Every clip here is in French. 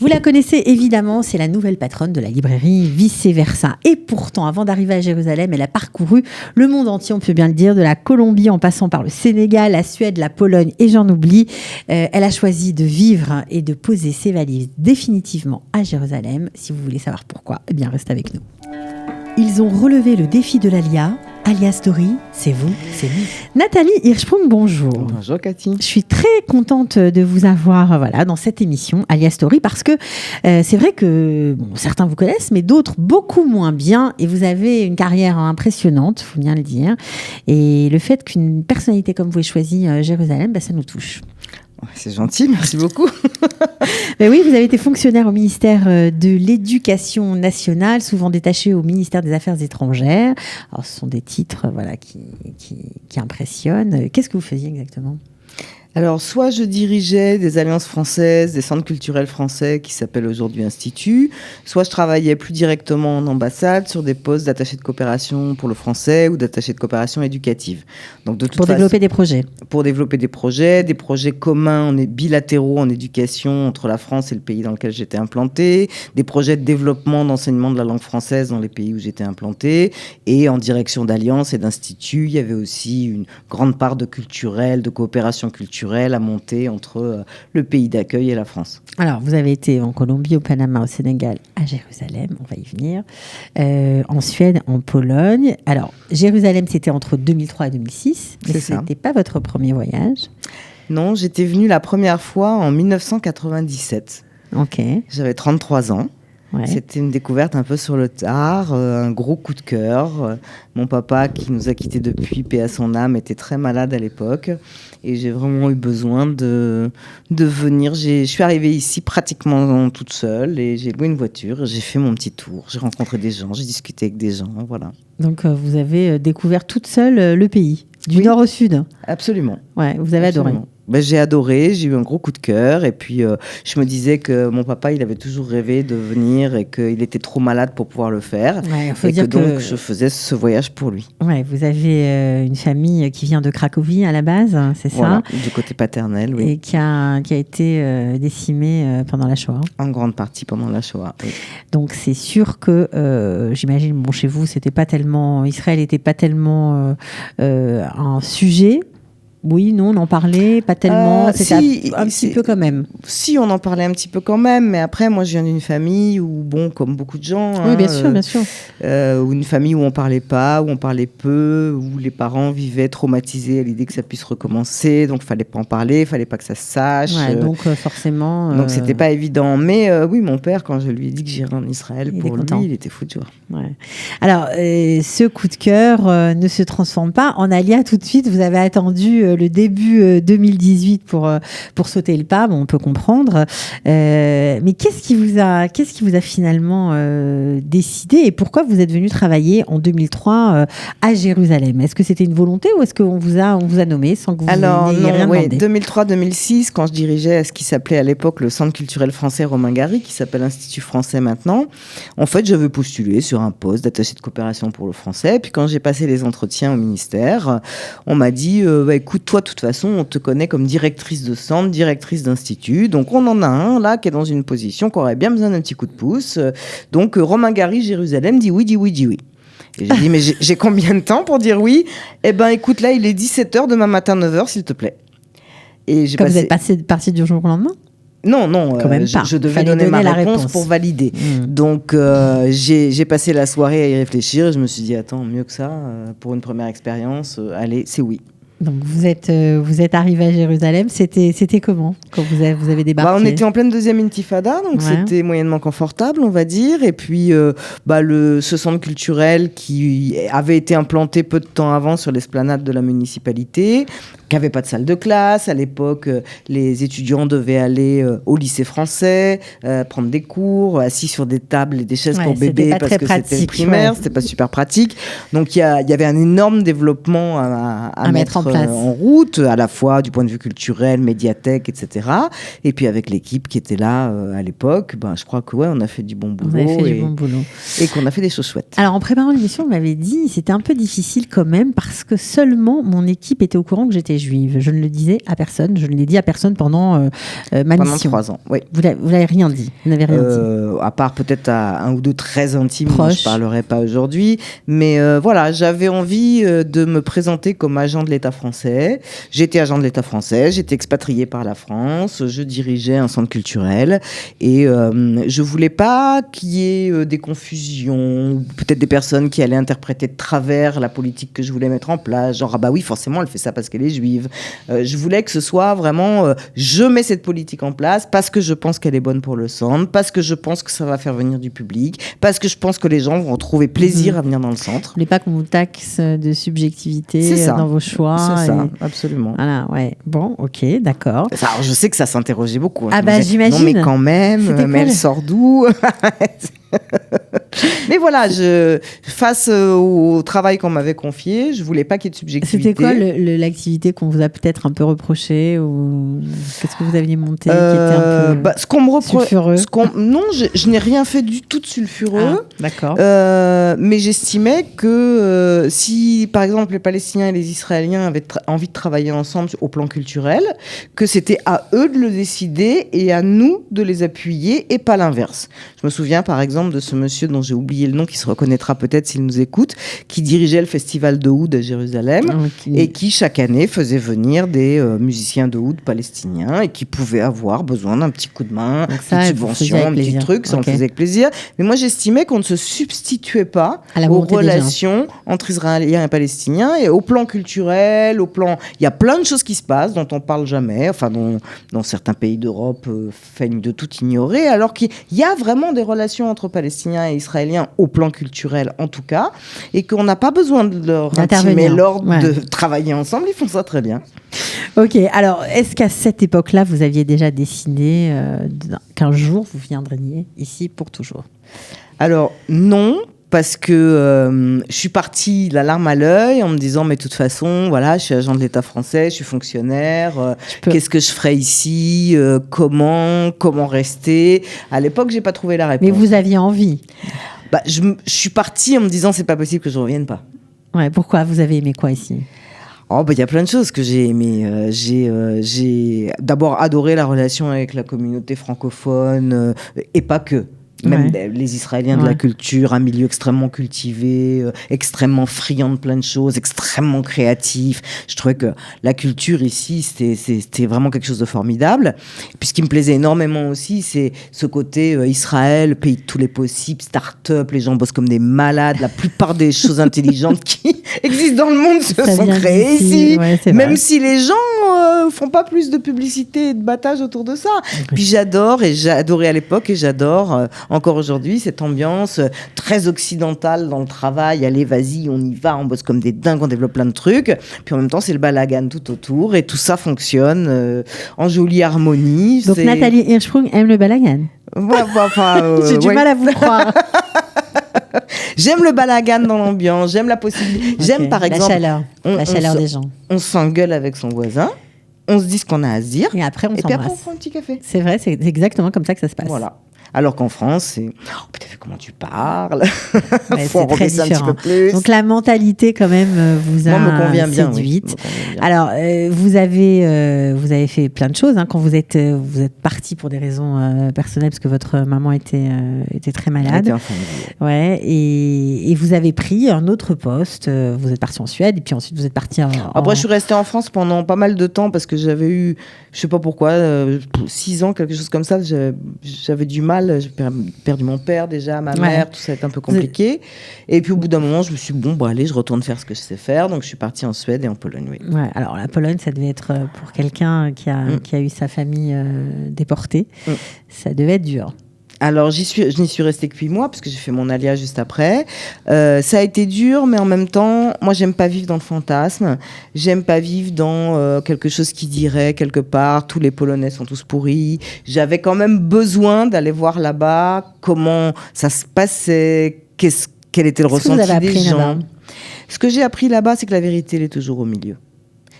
Vous la connaissez évidemment, c'est la nouvelle patronne de la librairie Vice Versa. Et pourtant, avant d'arriver à Jérusalem, elle a parcouru le monde entier, on peut bien le dire, de la Colombie en passant par le Sénégal, la Suède, la Pologne et j'en oublie. Elle a choisi de vivre et de poser ses valises définitivement à Jérusalem. Si vous voulez savoir pourquoi, eh bien restez avec nous. Ils ont relevé le défi de l'Alia. Alia Story, c'est vous, c'est nous. Nathalie Hirschsprung, bonjour. Bonjour Cathy. Je suis très contente de vous avoir dans cette émission Alia Story parce que c'est vrai que certains vous connaissent, mais d'autres beaucoup moins bien. Et vous avez une carrière impressionnante, il faut bien le dire. Et le fait qu'une personnalité comme vous ait choisi Jérusalem, ça nous touche. C'est gentil, merci beaucoup. Ben oui, vous avez été fonctionnaire au ministère de l'Éducation nationale, souvent détaché au ministère des Affaires étrangères. Alors, ce sont des titres qui impressionnent. Qu'est-ce que vous faisiez exactement ? Alors, soit je dirigeais des alliances françaises, des centres culturels français qui s'appellent aujourd'hui instituts, soit je travaillais plus directement en ambassade sur des postes d'attaché de coopération pour le français ou d'attaché de coopération éducative. Donc, pour développer des projets. Pour développer des projets communs bilatéraux en éducation entre la France et le pays dans lequel j'étais implantée, des projets de développement d'enseignement de la langue française dans les pays où j'étais implantée, et en direction d'alliances et d'instituts, il y avait aussi une grande part de culturel, de coopération culturelle à monter entre le pays d'accueil et la France. Alors, vous avez été en Colombie, au Panama, au Sénégal, à Jérusalem, on va y venir, en Suède, en Pologne. Alors, Jérusalem, c'était entre 2003 et 2006, mais ce n'était pas votre premier voyage. Non, j'étais venue la première fois en 1997. Ok. J'avais 33 ans. Ouais. C'était une découverte un peu sur le tard, un gros coup de cœur. Mon papa, qui nous a quittés depuis, paix à son âme, était très malade à l'époque. Et j'ai vraiment eu besoin de venir. Je suis arrivée ici pratiquement toute seule et j'ai loué une voiture. J'ai fait mon petit tour. J'ai rencontré des gens, j'ai discuté avec des gens, voilà. Donc, vous avez découvert toute seule le pays, du nord au sud. Absolument. Ouais, vous avez adoré. J'ai adoré, j'ai eu un gros coup de cœur et puis je me disais que mon papa, il avait toujours rêvé de venir et qu'il était trop malade pour pouvoir le faire. Ouais, et que donc je faisais ce voyage pour lui. Ouais, vous avez une famille qui vient de Cracovie à la base, c'est ça ? Voilà, du côté paternel, oui. Et qui a été décimée pendant la Shoah. En grande partie pendant la Shoah, oui. Donc c'est sûr que j'imagine, chez vous, Israël n'était pas tellement un sujet. Oui, non, on en parlait pas tellement. C'était un petit peu quand même. Si, on en parlait un petit peu quand même, mais après, moi, je viens d'une famille où, comme beaucoup de gens, oui, bien sûr, ou une famille où on parlait pas, où on parlait peu, où les parents vivaient traumatisés à l'idée que ça puisse recommencer, donc fallait pas en parler, fallait pas que ça se sache. Ouais, donc forcément. Donc c'était pas évident, mais oui, mon père, quand je lui ai dit que j'irais en Israël, pour lui, il était fou de joie. Ouais. Alors, ce coup de cœur ne se transforme pas en Alia tout de suite. Vous avez attendu le début 2018 pour sauter le pas, on peut comprendre. Mais qu'est-ce qui vous a finalement décidé et pourquoi vous êtes venu travailler en 2003 à Jérusalem ? Est-ce que c'était une volonté ou est-ce qu'on vous a nommé sans que vous n'ayez rien demandé ? 2003-2006, quand je dirigeais ce qui s'appelait à l'époque le Centre culturel français Romain Gary, qui s'appelle Institut français maintenant, en fait, j'avais postulé sur un poste d'attaché de coopération pour le français. Puis quand j'ai passé les entretiens au ministère, on m'a dit écoute, toi, de toute façon, on te connaît comme directrice de centre, directrice d'institut. Donc, on en a un, là, qui est dans une position qui aurait bien besoin d'un petit coup de pouce. Donc, Romain Gary, Jérusalem, dit oui. Et j'ai dit, mais j'ai combien de temps pour dire oui ? Eh ben, écoute, là, il est 17h, demain matin, 9h, s'il te plaît. Et vous êtes parti du jour au lendemain ? Non, je devais donner ma réponse pour valider. Donc, j'ai passé la soirée à y réfléchir et je me suis dit, attends, mieux que ça, pour une première expérience, allez, c'est oui. Donc vous êtes arrivé à Jérusalem, c'était comment quand vous avez débarqué ? On était en pleine deuxième intifada, donc c'était moyennement confortable, on va dire. Et puis ce centre culturel qui avait été implanté peu de temps avant sur l'esplanade de la municipalité, qui n'avait pas de salle de classe. À l'époque, les étudiants devaient aller au lycée français, prendre des cours, assis sur des tables et des chaises pour bébés parce que c'était le primaire, c'était pas super pratique. Donc il y avait un énorme développement à mettre en route, à la fois du point de vue culturel, médiathèque, etc. Et puis avec l'équipe qui était là à l'époque, je crois que on a fait du bon boulot. Et qu'on a fait des choses chouettes. Alors en préparant l'émission, vous m'avez dit c'était un peu difficile quand même parce que seulement mon équipe était au courant que j'étais juive. juive. Je ne le disais à personne, je ne l'ai dit à personne pendant ma mission. 3 ans, oui. Vous n'avez rien dit, vous n'avez rien dit. À part peut-être à un ou deux très intimes dont je ne parlerai pas aujourd'hui. Mais voilà, j'avais envie de me présenter comme agent de l'État français. J'étais agent de l'État français, j'étais expatrié par la France, je dirigeais un centre culturel et je voulais pas qu'il y ait des confusions, peut-être des personnes qui allaient interpréter de travers la politique que je voulais mettre en place, genre ah bah oui forcément elle fait ça parce qu'elle est juive. Je voulais que ce soit vraiment je mets cette politique en place parce que je pense qu'elle est bonne pour le centre, parce que je pense que ça va faire venir du public, parce que je pense que les gens vont trouver plaisir à venir dans le centre. Vous voulez pas qu'on vous taxe de subjectivité dans vos choix. C'est ça, absolument. Voilà, ouais. Bon, ok, d'accord. Alors, je sais que ça s'interrogeait beaucoup. Ah bah j'imagine. Non mais quand même, mais elle sort d'où? Mais voilà, face au travail qu'on m'avait confié, je voulais pas qu'il y ait de subjectivité. C'était quoi l'activité qu'on vous a peut-être un peu reproché ou qu'est-ce que vous aviez monté qui était un peu ce qu'on me sulfureux? Non, je n'ai rien fait du tout de sulfureux. Ah, d'accord. Mais j'estimais que si, par exemple, les Palestiniens et les Israéliens avaient envie de travailler ensemble au plan culturel, que c'était à eux de le décider et à nous de les appuyer et pas l'inverse. Je me souviens, par exemple, de ce monsieur dont j'ai oublié le nom, qui se reconnaîtra peut-être s'il nous écoute, qui dirigeait le festival de oud à Jérusalem et qui chaque année faisait venir des musiciens de oud palestiniens et qui pouvaient avoir besoin d'un petit coup de main, une subvention, un petit truc, ça en faisait avec plaisir. Mais moi j'estimais qu'on ne se substituait pas aux relations entre Israéliens et Palestiniens et au plan culturel, il y a plein de choses qui se passent dont on parle jamais, enfin dont certains pays d'Europe feignent de tout ignorer, alors qu'il y a vraiment des relations entre Palestiniens et Israéliens au plan culturel en tout cas, et qu'on n'a pas besoin de leur intimer l'ordre de travailler ensemble, ils font ça très bien. Ok, alors est-ce qu'à cette époque-là, vous aviez déjà décidé qu'un jour vous viendriez ici pour toujours? Alors non, parce que je suis partie la larme à l'œil en me disant mais de toute façon voilà, je suis agent de l'État français, je suis fonctionnaire, qu'est-ce que je ferais ici, comment rester. À l'époque j'ai pas trouvé la réponse. Mais vous aviez envie? Je suis partie en me disant c'est pas possible que je revienne pas. Ouais, pourquoi? Vous avez aimé quoi ici? Il y a plein de choses que j'ai aimées. J'ai d'abord adoré la relation avec la communauté francophone et pas que. Même les Israéliens de la culture, un milieu extrêmement cultivé, extrêmement friand de plein de choses, extrêmement créatif. Je trouvais que la culture ici, c'était vraiment quelque chose de formidable. Et puis ce qui me plaisait énormément aussi, c'est ce côté Israël, pays de tous les possibles, start-up, les gens bossent comme des malades. La plupart des choses intelligentes qui existent dans le monde se sont créées ici. Même si les gens font pas plus de publicité et de battage autour de ça. Puis j'adore, et j'ai adoré à l'époque, et j'adore encore aujourd'hui, cette ambiance très occidentale dans le travail. Allez, vas-y, on y va, on bosse comme des dingues, on développe plein de trucs. Puis en même temps, c'est le balagan tout autour et tout ça fonctionne en jolie harmonie. Donc Nathalie Hirschsprung aime le balagan. J'ai du mal à vous croire. J'aime le balagan dans l'ambiance, j'aime la possibilité. J'aime par exemple la chaleur des gens. On s'engueule avec son voisin. On se dit ce qu'on a à se dire. Et après, on puis après, on prend un petit café. C'est vrai, c'est exactement comme ça que ça se passe. Voilà. Alors qu'en France, c'est putain, comment tu parles. C'est très différent. Un petit peu plus. Donc la mentalité quand même vous a me convient bien, séduite. Oui. Alors vous avez fait plein de choses quand vous êtes parti pour des raisons personnelles parce que votre maman était très malade. Ouais. Et vous avez pris un autre poste. Vous êtes parti en Suède et puis ensuite vous êtes parti Après je suis restée en France pendant pas mal de temps parce que j'avais eu, je sais pas pourquoi, 6 ans, quelque chose comme ça. J'avais du mal. J'ai perdu mon père déjà, ma mère, tout ça a été un peu compliqué. Et puis au bout d'un moment, je me suis dit, allez, je retourne faire ce que je sais faire. Donc je suis partie en Suède et en Pologne. Oui. Ouais, alors la Pologne, ça devait être pour quelqu'un qui a eu sa famille déportée, ça devait être dur. Alors, je n'y suis restée que 8 mois, parce que j'ai fait mon alia juste après. Ça a été dur, mais en même temps, moi, j'aime pas vivre dans le fantasme. J'aime pas vivre dans quelque chose qui dirait, quelque part, tous les Polonais sont tous pourris. J'avais quand même besoin d'aller voir là-bas comment ça se passait, quel était le ressenti des gens. Là-bas. Ce que j'ai appris là-bas, c'est que la vérité, elle est toujours au milieu.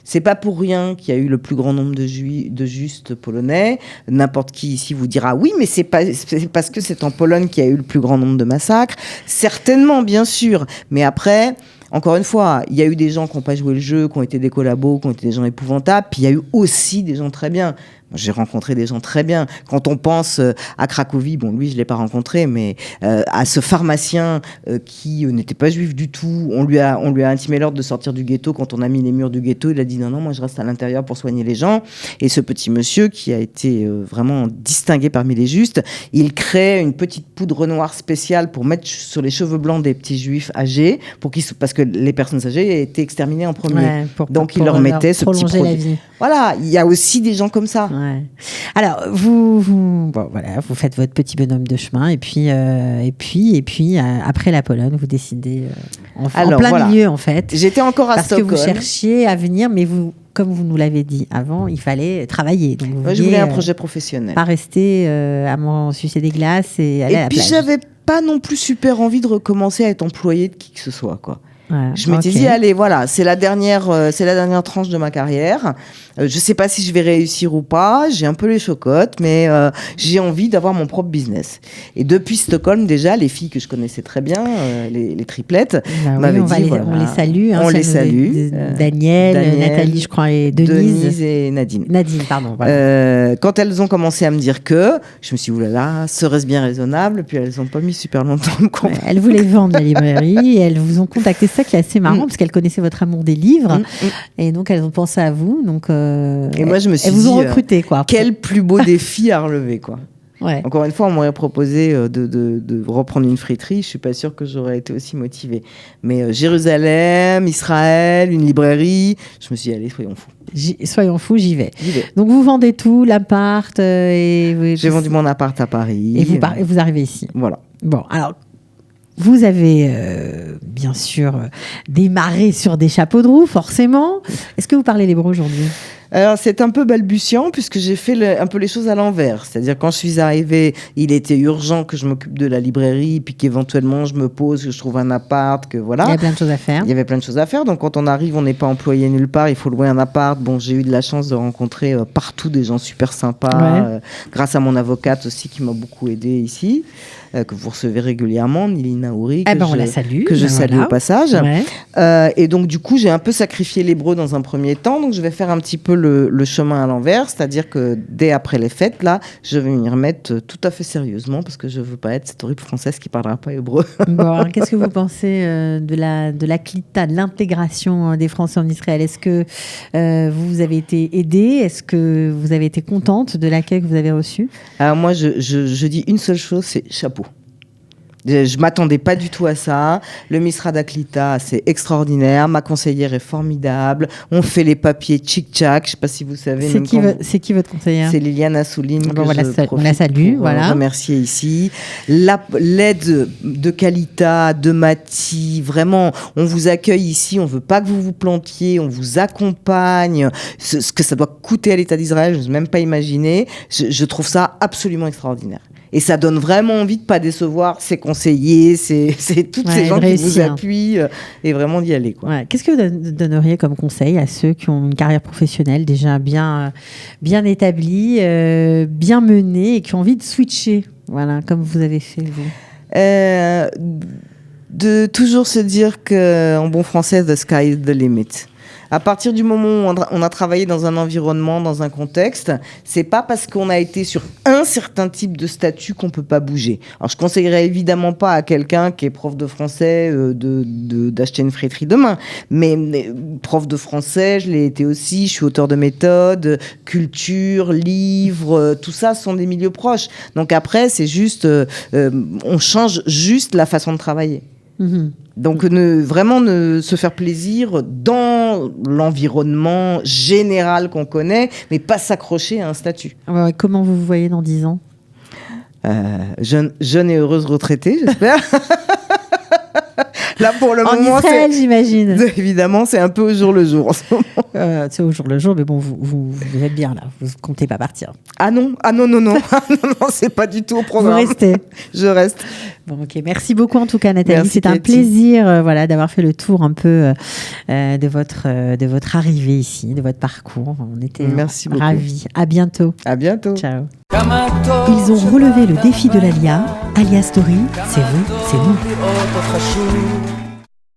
C'est pas pour rien qu'il y a eu le plus grand nombre de justes polonais. N'importe qui ici vous dira oui, mais c'est parce que c'est en Pologne qu'il y a eu le plus grand nombre de massacres. Certainement, bien sûr. Mais après, encore une fois, il y a eu des gens qui n'ont pas joué le jeu, qui ont été des collabos, qui ont été des gens épouvantables, puis il y a eu aussi des gens très bien. J'ai rencontré des gens très bien. Quand on pense à Cracovie, bon, lui, je ne l'ai pas rencontré, mais à ce pharmacien qui n'était pas juif du tout, on lui a intimé l'ordre de sortir du ghetto. Quand on a mis les murs du ghetto, il a dit non, moi, je reste à l'intérieur pour soigner les gens. Et ce petit monsieur, qui a été vraiment distingué parmi les justes, il crée une petite poudre noire spéciale pour mettre sur les cheveux blancs des petits juifs âgés, parce que les personnes âgées étaient exterminées en premier. Donc, il leur mettait ce petit produit. Voilà, il y a aussi des gens comme ça. Ouais. Alors, vous faites votre petit bonhomme de chemin et puis après la Pologne, vous décidez en plein milieu en fait. J'étais encore à Stockholm. Parce que vous cherchiez à venir, mais comme vous nous l'avez dit avant, il fallait travailler. Donc je voulais un projet professionnel. Pas rester à m'en sucer des glaces et aller à la plage. Et puis, j'avais pas non plus super envie de recommencer à être employée de qui que ce soit, quoi. Ouais, je m'étais dit, allez, voilà, c'est la dernière tranche de ma carrière. Je sais pas si je vais réussir ou pas. J'ai un peu les chocottes, mais j'ai envie d'avoir mon propre business. Et depuis Stockholm, déjà, les filles que je connaissais très bien, les triplettes, m'avaient dit, on les salue. On les salue. Daniel, Nathalie, je crois, et Denise et Nadine. Nadine, pardon. Voilà. Quand elles ont commencé à me dire que, je me suis dit, oulala, serait-ce bien raisonnable? Puis elles ont pas mis super longtemps à me comprendre. Elles voulaient vendre la librairie et elles vous ont contacté. C'est ça qui est assez marrant, parce qu'elles connaissaient votre amour des livres. Et donc, elles ont pensé à vous. Donc, et moi, je me suis dit, elles vous ont recruté, quoi. Quel plus beau défi à relever, quoi. Ouais. Encore une fois, on m'aurait proposé de reprendre une friterie. Je suis pas sûre que j'aurais été aussi motivée. Mais Jérusalem, Israël, une librairie, je me suis dit, allez, soyons fous. J'y vais. Donc, vous vendez tout, l'appart. J'ai vendu mon appart à Paris. Et vous arrivez ici. Voilà. Bon, alors, vous avez bien sûr démarré sur des chapeaux de roue, forcément. Est-ce que vous parlez l'hébreu aujourd'hui ? Alors, c'est un peu balbutiant puisque j'ai fait un peu les choses à l'envers. C'est-à-dire, quand je suis arrivée, il était urgent que je m'occupe de la librairie, puis qu'éventuellement je me pose, que je trouve un appart, que voilà. Il y a plein de choses à faire. Il y avait plein de choses à faire. Donc, quand on arrive, on n'est pas employé nulle part, il faut louer un appart. Bon, j'ai eu de la chance de rencontrer partout des gens super sympas, grâce à mon avocate aussi qui m'a beaucoup aidée ici, que vous recevez régulièrement, Nili Naouri, on la salue. Que je salue au passage. Ouais. Et donc, du coup, j'ai un peu sacrifié l'hébreu dans un premier temps. Donc, je vais faire un petit peu le chemin à l'envers, c'est-à-dire que dès après les fêtes, là, je vais m'y remettre tout à fait sérieusement parce que je veux pas être cette horrible française qui parlera pas hébreu. Bon, alors, qu'est-ce que vous pensez de la clita, de l'intégration des Français en Israël ? Est-ce que vous avez été aidée ? Est-ce que vous avez été contente de l'accueil que vous avez reçu ? Alors moi, je dis une seule chose, c'est chapeau. Je m'attendais pas du tout à ça. Le Misrad Aklita, c'est extraordinaire. Ma conseillère est formidable. On fait les papiers tchic-tchac. Je sais pas si vous savez. C'est qui votre conseillère ? C'est Liliane Assouline. On la salue. Voilà. Remercier ici. L'aide de Kalita, de Mati, vraiment, on vous accueille ici. On veut pas que vous vous plantiez. On vous accompagne. Ce que ça doit coûter à l'État d'Israël, je n'ose même pas imaginer. Je trouve ça absolument extraordinaire. Et ça donne vraiment envie de ne pas décevoir ses conseillers, c'est toutes ces gens qui vous appuient et vraiment d'y aller, quoi. Ouais. Qu'est-ce que vous donneriez comme conseil à ceux qui ont une carrière professionnelle déjà bien établie, bien menée et qui ont envie de switcher, voilà, comme vous avez fait, vous ? De toujours se dire qu'en bon français, the sky is the limit. À partir du moment où on a travaillé dans un environnement, dans un contexte, c'est pas parce qu'on a été sur un certain type de statut qu'on peut pas bouger. Alors, je conseillerais évidemment pas à quelqu'un qui est prof de français d'acheter une friterie demain. Mais prof de français, je l'ai été aussi. Je suis auteur de méthode, culture, livres, tout ça sont des milieux proches. Donc après, c'est juste, on change juste la façon de travailler. Mmh. Donc vraiment se faire plaisir dans l'environnement général qu'on connaît, mais pas s'accrocher à un statut. Ouais, comment vous vous voyez dans 10 ans ? Jeune et heureuse retraitée, j'espère. Là, pour le moment, Israël, j'imagine. Évidemment, c'est un peu au jour le jour en ce moment. C'est au jour le jour, mais bon, vous êtes bien là. Vous comptez pas partir. Ah non, non, c'est pas du tout au programme. Vous restez. Je reste. Bon, ok. Merci beaucoup en tout cas, Nathalie. Merci, c'est un plaisir, d'avoir fait le tour un peu de votre arrivée ici, de votre parcours. On était ravis. À bientôt. À bientôt. Ciao. Ils ont relevé le défi de l'Alia. Alia Story, c'est vous, c'est nous.